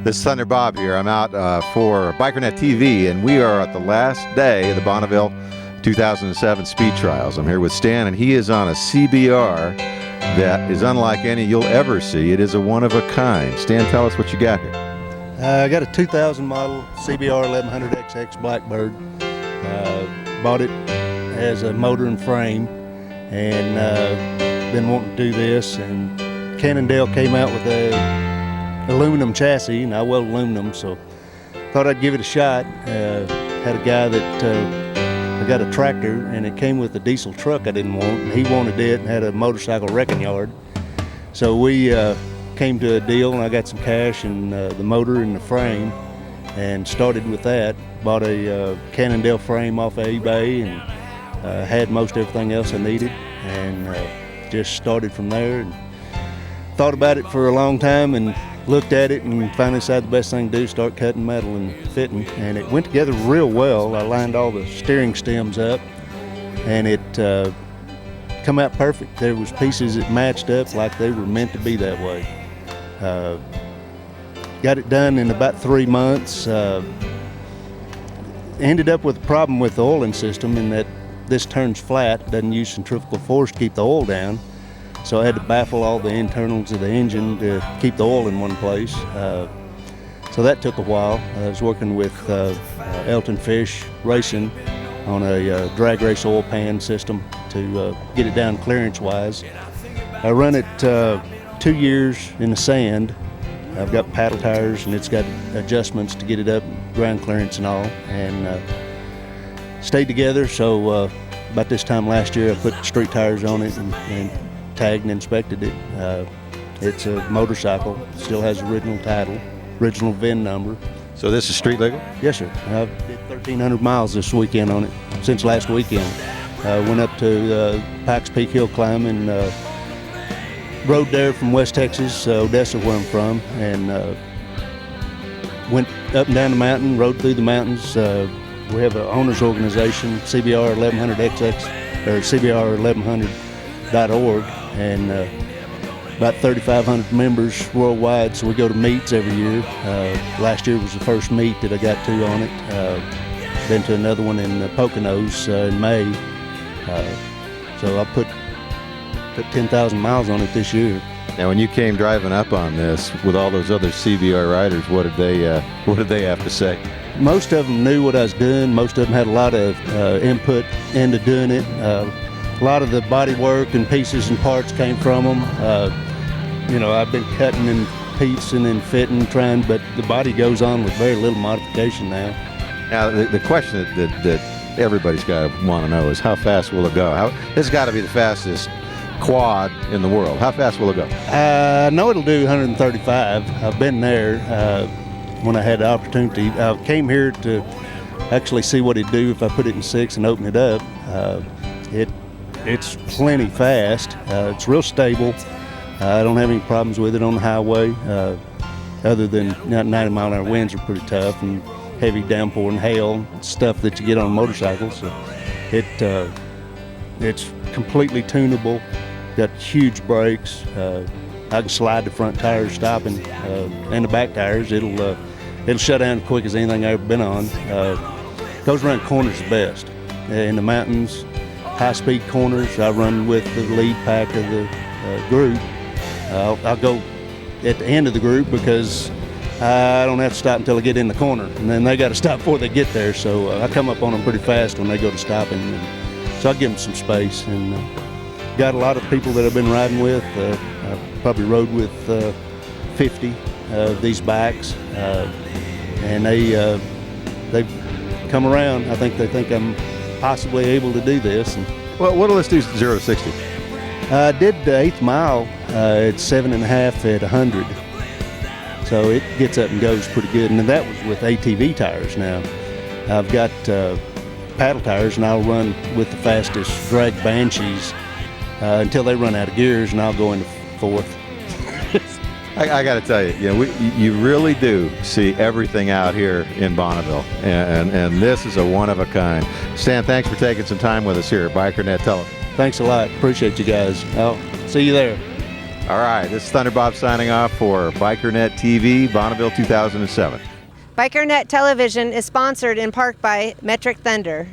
This is Thunder Bob here. I'm out for BikerNet TV, and we are at the last day of the Bonneville 2007 Speed Trials. I'm here with Stan, and he is on a CBR that is unlike any you'll ever see. It is a one-of-a-kind. Stan, tell us what you got here. I got a 2000 model CBR 1100XX Blackbird. Bought it as a motor and frame, and been wanting to do this. And Cannondale came out with a aluminum chassis, and I weld aluminum, so thought I'd give it a shot. Had a guy that I got a tractor, and it came with a diesel truck I didn't want, and he wanted it and had a motorcycle wrecking yard. So we came to a deal, and I got some cash and the motor and the frame, and started with that. Bought a Cannondale frame off of eBay, and had most everything else I needed, and just started from there. And thought about it for a long time, and looked at it, and finally decided the best thing to do is start cutting metal and fitting, and it went together real well. I lined all the steering stems up, and it come out perfect. There was pieces that matched up like they were meant to be that way. Got it done in about 3 months. Ended up with a problem with the oiling system in that this turns flat, doesn't use centrifugal force to keep the oil down. So I had to baffle all the internals of the engine to keep the oil in one place. So that took a while. I was working with Elton Fish Racing on a drag race oil pan system to get it down clearance-wise. I run it 2 years in the sand. I've got paddle tires, and it's got adjustments to get it up, ground clearance and all, and stayed together. So about this time last year, I put street tires on it and tagged and inspected it. It's a motorcycle, still has original title, original VIN number. So this is street legal? Yes, sir. I did 1,300 miles this weekend on it, since last weekend. Went up to Pikes Peak Hill Climb, and rode there from West Texas, Odessa where I'm from, and went up and down the mountain, rode through the mountains. We have an owners organization, CBR 1100XX, or CBR1100.org, and about 3,500 members worldwide, so we go to meets every year. Last year was the first meet that I got to on it. Been to another one in Poconos in May. So I put 10,000 miles on it this year. Now, when you came driving up on this with all those other CBR riders, what did they have to say? Most of them knew what I was doing. Most of them had a lot of input into doing it. A lot of the body work and pieces and parts came from them. I've been cutting and piecing and fitting, but the body goes on with very little modification now. Now, the question that everybody's got to want to know is, how fast will it go? This has got to be the fastest quad in the world. How fast will it go? I know it'll do 135. I've been there when I had the opportunity. I came here to actually see what it'd do if I put it in 6 and open it up. It's plenty fast. It's real stable. I don't have any problems with it on the highway, other than 90-mile-an-hour winds are pretty tough, and heavy downpour and hail, stuff that you get on motorcycles. So it's completely tunable. Got huge brakes. I can slide the front tires stopping, and the back tires. It'll shut down as quick as anything I've ever been on. Goes around corners the best. In the mountains, high-speed corners, I run with the lead pack of the group. I'll go at the end of the group because I don't have to stop until I get in the corner, and then they got to stop before they get there. So I come up on them pretty fast when they go to stopping. So I give them some space, and got a lot of people that I've been riding with. I probably rode with 50 of these bikes, and they've come around. I think they think I'm possibly able to do this. And well, what'll this do 0 to 60? I did the 8th mile at 7.5 at 100. So it gets up and goes pretty good. And that was with ATV tires now. I've got paddle tires, and I'll run with the fastest drag Banshees until they run out of gears, and I'll go into 4th. I got to tell you, you really do see everything out here in Bonneville, and this is a one-of-a-kind. Stan, thanks for taking some time with us here at BikerNet Television. Thanks a lot. Appreciate you guys. I'll see you there. All right, this is Thunder Bob signing off for BikerNet TV, Bonneville 2007. BikerNet Television is sponsored in part by Metric Thunder.